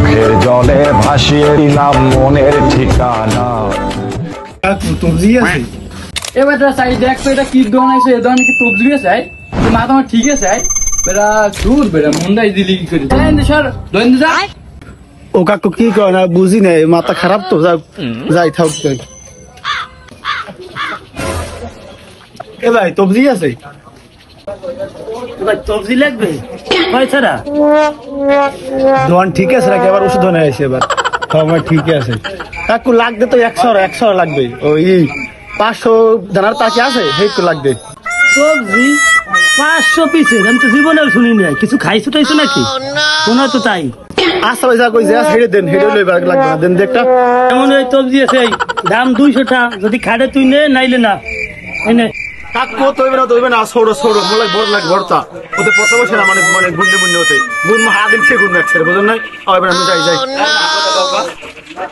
চোখের জলে ভাসিয়ে দিলাম মনের ঠিকানা। তবজি আছে এবার চাই দেখ তো এটা কি দোকান আছে, এ দোকানে কি তবজি আছে? মা তোমার ঠিক আছে বেটা দূর বেটা মুন্ডাই দিলি কি করে স্যার দৈন যা। ও কাকু কি কয় না বুঝি নাই, মাথা খারাপ তো যাই থাক। এ ভাই তবজি আছে? তবজি লাগবে পয়সাটা দোয়ান ঠিক আছে নাকি আবার ওষুধ নিয়ে আসে এবার? আমার ঠিক আছে কাকু, লাগবে তো 100 লাগবে। ওই 500 জানার তাকে আছে সেই তো লাগবে। সবজি 500 পিসের? আমি তো জীবনেও শুনি নাই। কিছু খাইছো টাইছো নাকি? মনে হয় তো তাই। আচ্ছা ভাই যা কই যা হেডে দেন, হেডে লইবার লাগবে না, দেন দেখটা। এমন ওই তবজি আছে এই দাম 200 টাকা, যদি খাড়ে তুই নে নাইলে না এনে। কাকু তৈবে না ছোড়ো ছোড়ো বলে বড় লাগ ভরতা ওতে পথে বসে না, মানে গুন্ডে মুন্ডে হতে গুণ হাদিন সে গুণ রাখছে বুঝলেন না? এবার আমি যাই যাই।